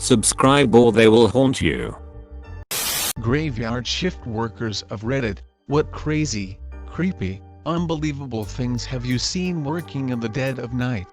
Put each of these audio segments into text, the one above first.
Subscribe or they will haunt you. Graveyard shift workers of Reddit, what crazy, creepy, unbelievable things have you seen working in the dead of night?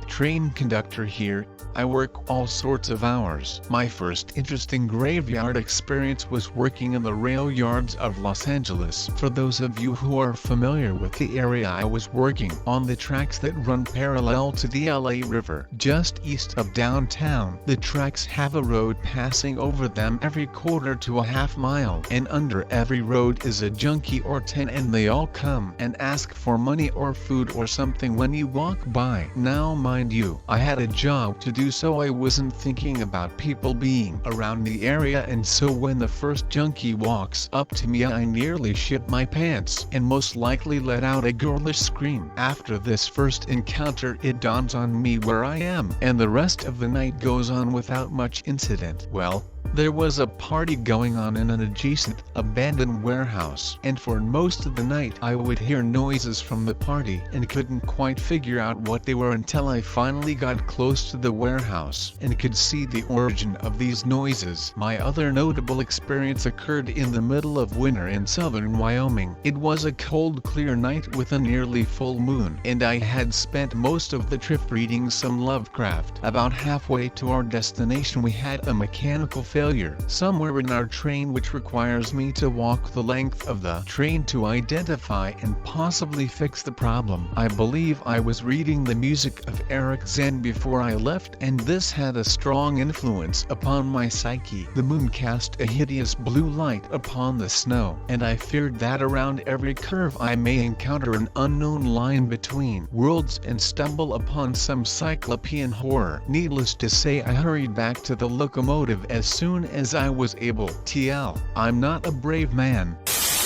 Train conductor here. I work all sorts of hours. My first interesting graveyard experience was working in the rail yards of Los Angeles. For those of you who are familiar with the area, I was working on the tracks that run parallel to the LA River, just east of downtown. The tracks have a road passing over them every quarter to a half mile, and under every road is a junkie or 10, and they all come and ask for money or food or something when you walk by. Now mind you, I had a job to do, so I wasn't thinking about people being around the area, and so when the first junkie walks up to me, I nearly shit my pants and most likely let out a girlish scream. After this first encounter, it dawns on me where I am, and the rest of the night goes on without much incident. Well, there was a party going on in an adjacent, abandoned warehouse, and for most of the night I would hear noises from the party and couldn't quite figure out what they were until I finally got close to the warehouse and could see the origin of these noises. My other notable experience occurred in the middle of winter in southern Wyoming. It was a cold, clear night with a nearly full moon, and I had spent most of the trip reading some Lovecraft. About halfway to our destination, we had a mechanical failure somewhere in our train, which requires me to walk the length of the train to identify and possibly fix the problem. I believe I was reading the music of Eric Zen before I left, and this had a strong influence upon my psyche. The moon cast a hideous blue light upon the snow, and I feared that around every curve I may encounter an unknown line between worlds and stumble upon some cyclopean horror. Needless to say, I hurried back to the locomotive as soon as I was able. TL, I'm not a brave man.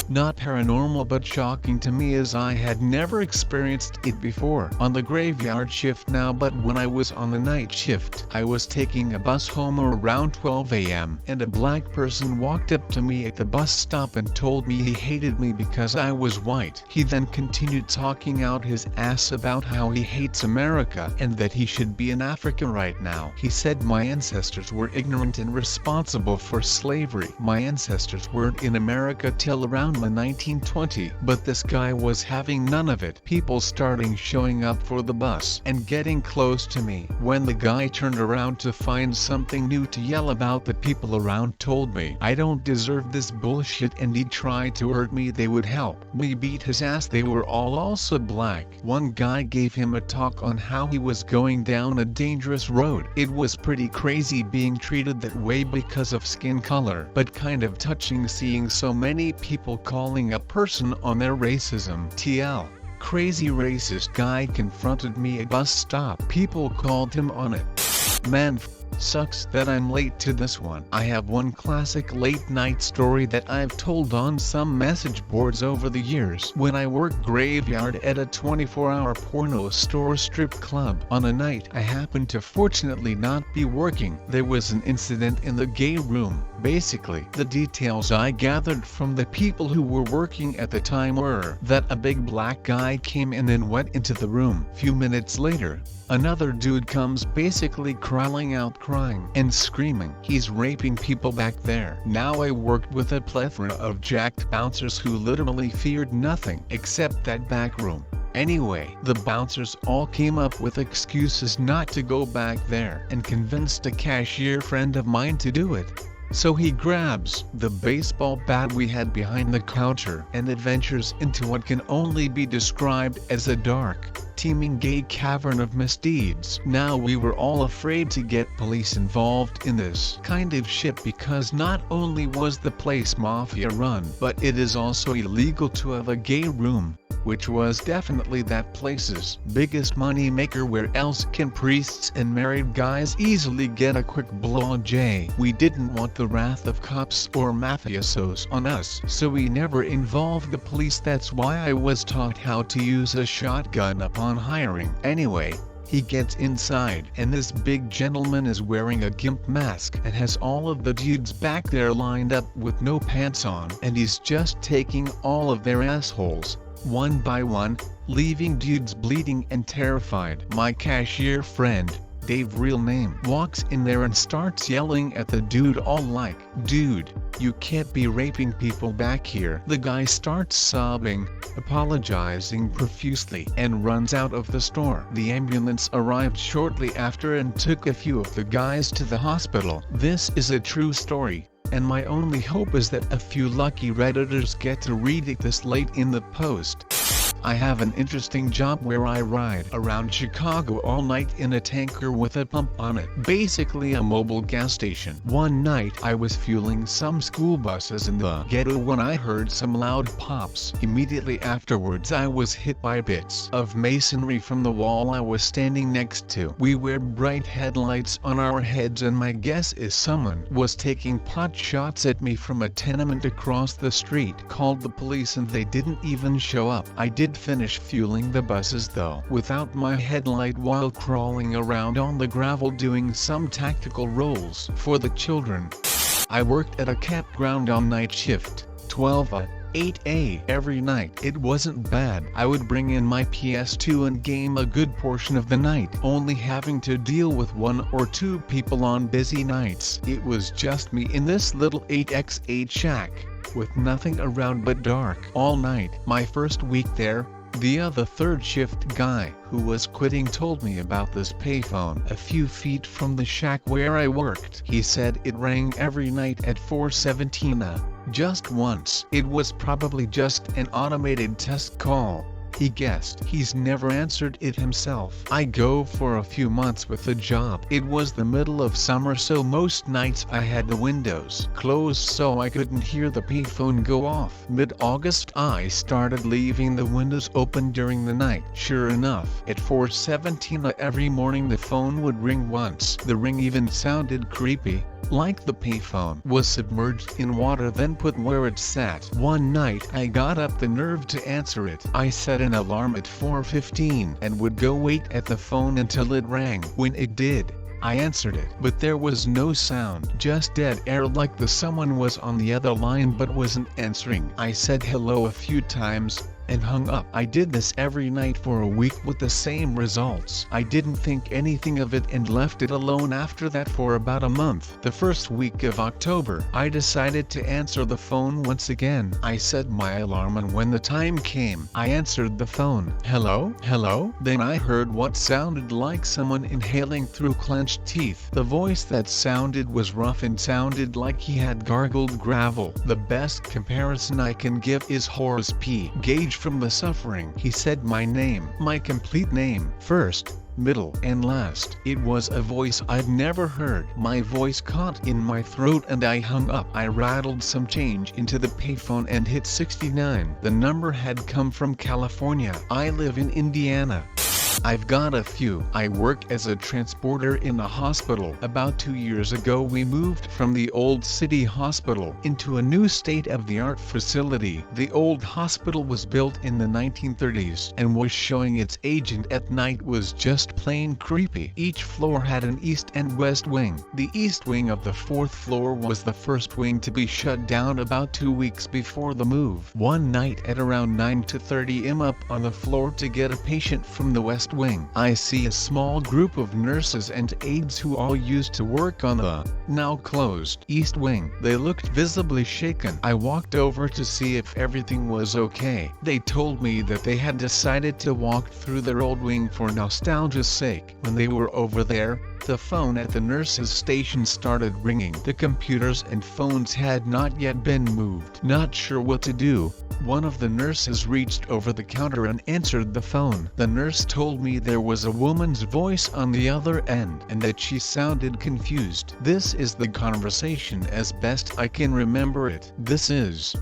Not paranormal, but shocking to me, as I had never experienced it before on the graveyard shift now. But when I was on the night shift, I was taking a bus home around 12 a.m. and a black person walked up to me at the bus stop and told me he hated me because I was white. He then continued talking out his ass about how he hates America and that he should be in Africa right now. He said my ancestors were ignorant and responsible for slavery. My ancestors weren't in America till around the 1920, but this guy was having none of it. People starting showing up for the bus and getting close to me. When the guy turned around to find something new to yell about, the people around told me I don't deserve this bullshit, and he tried to hurt me. They would help me beat his ass. They were all also black. One guy gave him a talk on how he was going down a dangerous road. It was pretty crazy being treated that way because of skin color, but kind of touching seeing so many people calling a person on their racism. TL, crazy racist guy confronted me at bus stop. People called him on it. Man, sucks that I'm late to this one. I have one classic late night story that I've told on some message boards over the years. When I worked graveyard at a 24-hour porno store strip club, on a night I happened to fortunately not be working, there was an incident in the gay room. Basically, the details I gathered from the people who were working at the time were that a big black guy came in and went into the room. Few minutes later, another dude comes, basically crawling out, crying and screaming he's raping people back there. Now I worked with a plethora of jacked bouncers who literally feared nothing except that back room. Anyway, the bouncers all came up with excuses not to go back there and convinced a cashier friend of mine to do it. So he grabs the baseball bat we had behind the counter and adventures into what can only be described as a dark, teeming gay cavern of misdeeds. Now we were all afraid to get police involved in this kind of shit, because not only was the place mafia run, but it is also illegal to have a gay room, which was definitely that place's biggest money maker. Where else can priests and married guys easily get a quick blow-on-jay? We didn't want the wrath of cops or mafiosos on us, so we never involved the police. That's why I was taught how to use a shotgun upon hiring. Anyway, he gets inside, and this big gentleman is wearing a gimp mask and has all of the dudes back there lined up with no pants on, and he's just taking all of their assholes, one by one, leaving dudes bleeding and terrified. My cashier friend, Dave, real name, walks in there and starts yelling at the dude all like, "Dude, you can't be raping people back here." The guy starts sobbing, apologizing profusely, and runs out of the store. The ambulance arrived shortly after and took a few of the guys to the hospital. This is a true story, and my only hope is that a few lucky Redditors get to read it this late in the post. I have an interesting job where I ride around Chicago all night in a tanker with a pump on it. Basically a mobile gas station. One night I was fueling some school buses in the ghetto when I heard some loud pops. Immediately afterwards I was hit by bits of masonry from the wall I was standing next to. We wear bright headlights on our heads and my guess is someone was taking pot shots at me from a tenement across the street. Called the police and they didn't even show up. I did finish fueling the buses though, without my headlight, while crawling around on the gravel doing some tactical rolls for the children. I worked at a campground on night shift, 12 8 every night. It wasn't bad. I would bring in my PS2 and game a good portion of the night, only having to deal with 1 or 2 people on busy nights. It was just me in this little 8x8 shack, with nothing around but dark all night. My first week there, the other third shift guy who was quitting told me about this payphone a few feet from the shack where I worked. He said it rang every night at 4:17 just once. It was probably just an automated test call. He guessed. He's never answered it himself. I go for a few months with the job. It was the middle of summer, so most nights I had the windows closed so I couldn't hear the payphone go off. Mid-August I started leaving the windows open during the night. Sure enough, at 4:17 every morning the phone would ring once. The ring even sounded creepy, like the payphone was submerged in water then put where it sat. One night I got up the nerve to answer it. I set an alarm at 4:15 and would go wait at the phone until it rang. When it did, I answered it, but there was no sound, just dead air, like the someone was on the other line but wasn't answering. I said hello a few times and hung up. I did this every night for a week with the same results. I didn't think anything of it and left it alone after that for about a month. The first week of October, I decided to answer the phone once again. I set my alarm and when the time came, I answered the phone. Hello? Hello? Then I heard what sounded like someone inhaling through clenched teeth. The voice that sounded was rough and sounded like he had gargled gravel. The best comparison I can give is Horace P. Gage from The Suffering. He said my name, my complete name, first, middle, and last. It was a voice I'd never heard. My voice caught in my throat and I hung up. I rattled some change into the payphone and hit 69. The number had come from California. I live in Indiana. I've got a few. I work as a transporter in a hospital. About 2 years ago we moved from the old city hospital into a new state-of-the-art facility. The old hospital was built in the 1930s and was showing its age, and at night was just plain creepy. Each floor had an east and west wing. The east wing of the 4th floor was the first wing to be shut down about 2 weeks before the move. One night at around 9:30 am up on the floor to get a patient from the west wing. I see a small group of nurses and aides who all used to work on the now closed east wing. They looked visibly shaken. I walked over to see if everything was okay. They told me that they had decided to walk through their old wing for nostalgia's sake. When they were over there, the phone at the nurses' station started ringing. The computers and phones had not yet been moved. Not sure what to do, one of the nurses reached over the counter and answered the phone. The nurse told me there was a woman's voice on the other end and that she sounded confused. This is the conversation as best I can remember it. This is...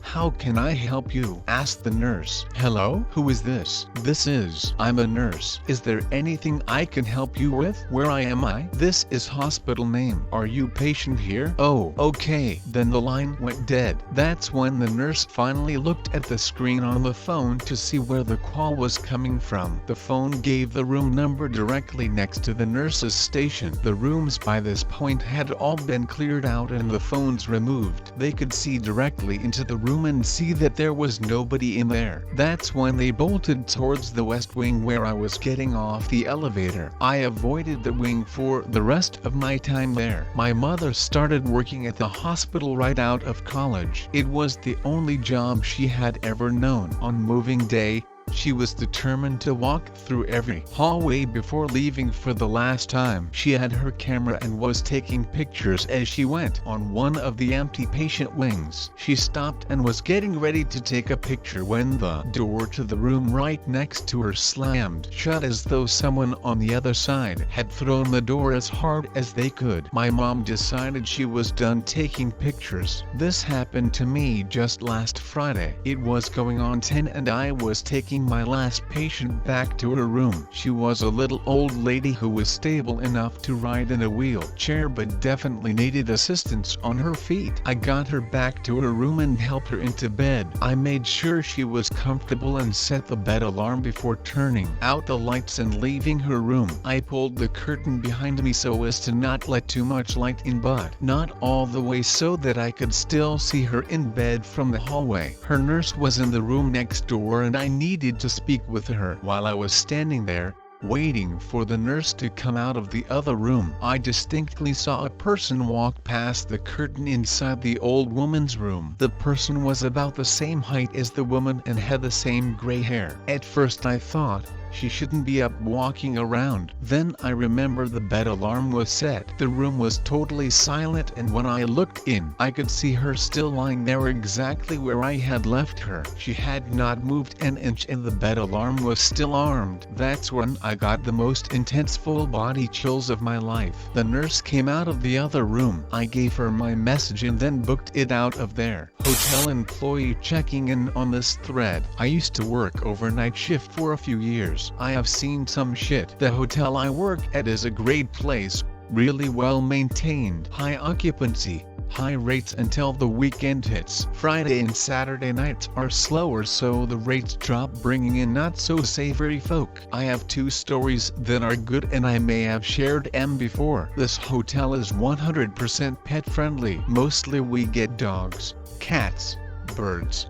"How can I help you?" asked the nurse. "Hello? Who is this?" "This is... I'm a nurse. Is there anything I can help you with?" "Where am I?" "This is hospital name." "Are you patient here?" "Oh, okay." Then the line went dead. That's when the nurse finally looked at the screen on the phone to see where the call was coming from. The phone gave the room number directly next to the nurse's station. The rooms by this point had all been cleared out and the phones removed. They could see directly into the room room and see that there was nobody in there. That's when they bolted towards the west wing where I was getting off the elevator. I avoided the wing for the rest of my time there. My mother started working at the hospital right out of college. It was the only job she had ever known. On moving day, she was determined to walk through every hallway before leaving for the last time. She had her camera and was taking pictures as she went. On one of the empty patient wings, she stopped and was getting ready to take a picture when the door to the room right next to her slammed shut as though someone on the other side had thrown the door as hard as they could. My mom decided she was done taking pictures. This happened to me just last Friday. It was going on 10 and I was taking my last patient back to her room. She was a little old lady who was stable enough to ride in a wheelchair but definitely needed assistance on her feet. I got her back to her room and helped her into bed. I made sure she was comfortable and set the bed alarm before turning out the lights and leaving her room. I pulled the curtain behind me so as to not let too much light in, but not all the way so that I could still see her in bed from the hallway. Her nurse was in the room next door and I needed to speak with her. While I was standing there, waiting for the nurse to come out of the other room, I distinctly saw a person walk past the curtain inside the old woman's room. The person was about the same height as the woman and had the same gray hair. At first I thought, she shouldn't be up walking around. Then I remember the bed alarm was set. The room was totally silent and when I looked in, I could see her still lying there exactly where I had left her. She had not moved an inch and the bed alarm was still armed. That's when I got the most intense full body chills of my life. The nurse came out of the other room. I gave her my message and then booked it out of there. Hotel employee checking in on this thread. I used to work overnight shift for a few years. I have seen some shit. The hotel I work at is a great place, really well maintained, high occupancy, high rates until the weekend hits. Friday and Saturday nights are slower so the rates drop, bringing in not so savory folk. I have two stories that are good and I may have shared them before. This hotel is 100% pet friendly. Mostly we get dogs, cats, birds.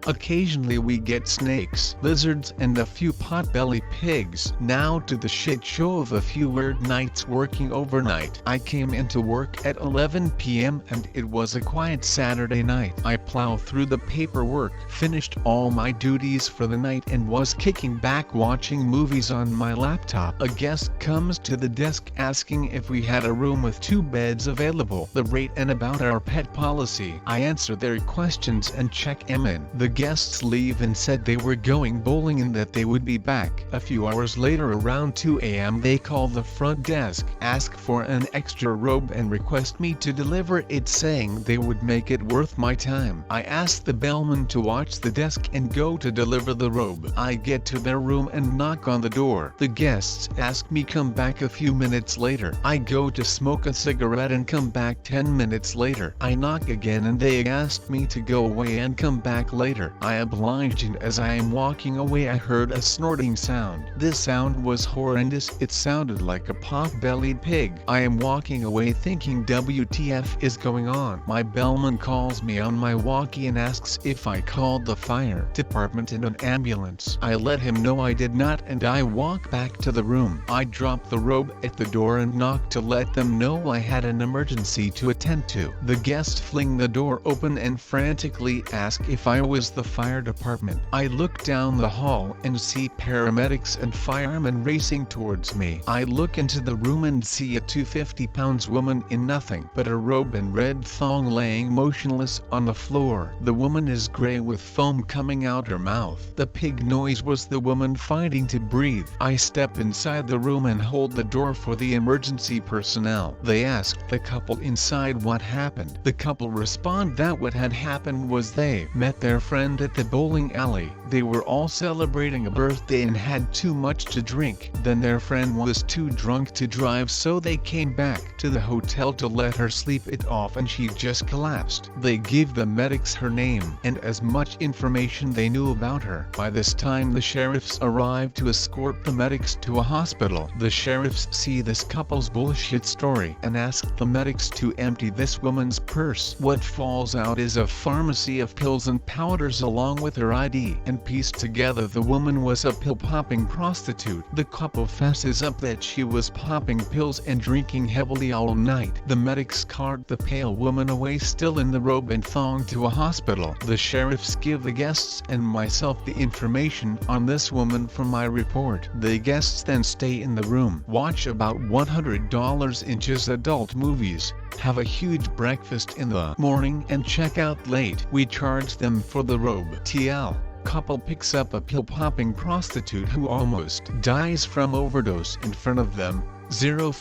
Occasionally we get snakes, lizards and a few potbelly pigs. Now to the shit show of a few weird nights working overnight. I came into work at 11 p.m. and it was a quiet Saturday night. I plowed through the paperwork, finished all my duties for the night and was kicking back watching movies on my laptop. A guest comes to the desk asking if we had a room with 2 beds available, the rate and about our pet policy. I answer their questions and check them in. The guests leave and said they were going bowling and that they would be back. A few hours later around 2 a.m. they call the front desk, ask for an extra robe and request me to deliver it, saying they would make it worth my time. I ask the bellman to watch the desk and go to deliver the robe. I get to their room and knock on the door. The guests ask me come back a few minutes later. I go to smoke a cigarette and come back 10 minutes later. I knock again and they ask me to go away and come back later. I obliged and as I am walking away I heard a snorting sound. This sound was horrendous. It sounded like a pot-bellied pig. I am walking away thinking WTF is going on. My bellman calls me on my walkie and asks if I called the fire department and an ambulance. I let him know I did not and I walk back to the room. I drop the robe at the door and knock to let them know I had an emergency to attend to. The guest fling the door open and frantically ask if I was the fire department. I look down the hall and see paramedics and firemen racing towards me. I look into the room and see a 250-pound woman in nothing but a robe and red thong laying motionless on the floor. The woman is gray with foam coming out her mouth. The pig noise was the woman fighting to breathe. I step inside the room and hold the door for the emergency personnel. They ask the couple inside what happened. The couple respond that what had happened was they met their friend friend at the bowling alley. They were all celebrating a birthday and had too much to drink. Then their friend was too drunk to drive, so they came back to the hotel to let her sleep it off, and she just collapsed. They gave the medics her name and as much information they knew about her. By this time the sheriffs arrived to escort the medics to a hospital. The sheriffs see this couple's bullshit story and ask the medics to empty this woman's purse. What falls out is a pharmacy of pills and powders along with her ID, and pieced together the woman was a pill-popping prostitute. The couple fesses up that she was popping pills and drinking heavily all night. The medics cart the pale woman away still in the robe and thong to a hospital. The sheriffs give the guests and myself the information on this woman from my report. The guests then stay in the room, watch about $100 inches adult movies, have a huge breakfast in the morning and check out late. We charge them for the robe. TL. Couple picks up a pill-popping prostitute who almost dies from overdose in front of them. Zero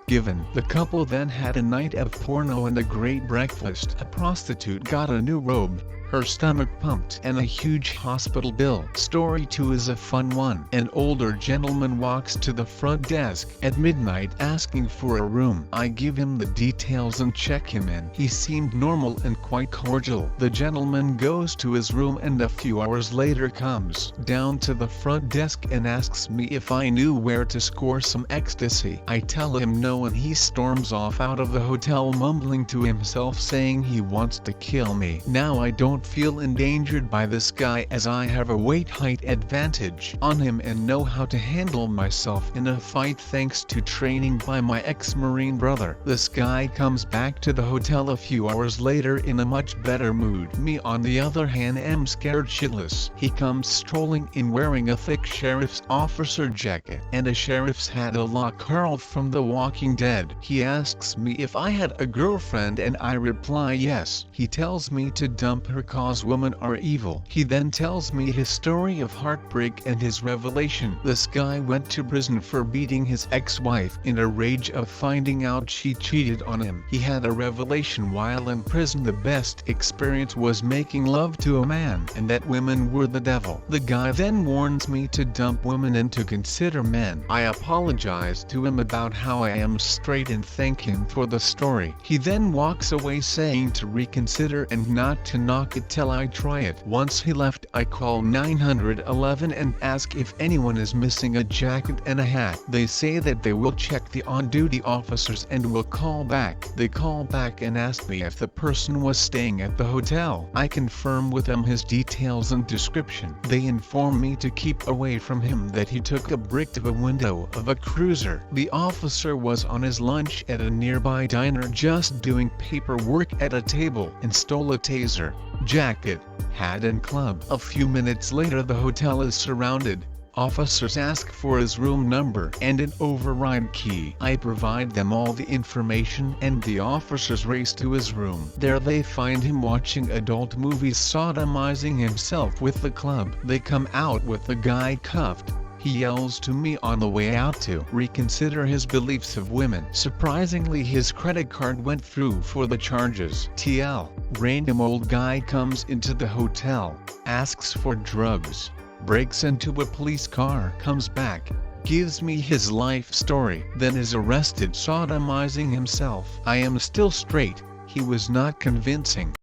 given. The couple then had a night of porno and a great breakfast. A prostitute got a new robe, her stomach pumped, and a huge hospital bill. Story 2 is a fun one. An older gentleman walks to the front desk at midnight asking for a room. I give him the details and check him in. He seemed normal and quite cordial. The gentleman goes to his room and a few hours later comes down to the front desk and asks me if I knew where to score some ecstasy. I tell him no, and he storms off out of the hotel mumbling to himself saying he wants to kill me. Now I don't feel endangered by this guy as I have a weight-height advantage on him and know how to handle myself in a fight thanks to training by my ex-Marine brother. This guy comes back to the hotel a few hours later in a much better mood. Me on the other hand am scared shitless. He comes strolling in wearing a thick sheriff's officer jacket and a sheriff's hat a la Carl from The Walking Dead. He asks me if I had a girlfriend and I reply yes. He tells me to dump her cause women are evil. He then tells me his story of heartbreak and his revelation. This guy went to prison for beating his ex-wife in a rage of finding out she cheated on him. He had a revelation while in prison. The best experience was making love to a man and that women were the devil. The guy then warns me to dump women and to consider men. I apologize to him about how I am straight and thank him for the story. He then walks away saying to reconsider and not to knock it till I try it. Once he left, I call 911 and ask if anyone is missing a jacket and a hat. They say that they will check the on-duty officers and will call back. They call back and ask me if the person was staying at the hotel. I confirm with them his details and description. They inform me to keep away from him, that he took a brick to a window of a cruiser. The officer was on his lunch at a nearby diner just doing paperwork at a table and stole a taser, jacket, hat and club. A few minutes later the hotel is surrounded. Officers ask for his room number and an override key. I provide them all the information and the officers race to his room. There they find him watching adult movies, sodomizing himself with the club. They come out with the guy cuffed. He yells to me on the way out to reconsider his beliefs of women. Surprisingly, his credit card went through for the charges. TL. Random old guy comes into the hotel, asks for drugs, breaks into a police car, comes back, gives me his life story, then is arrested sodomizing himself. I am still straight. He was not convincing.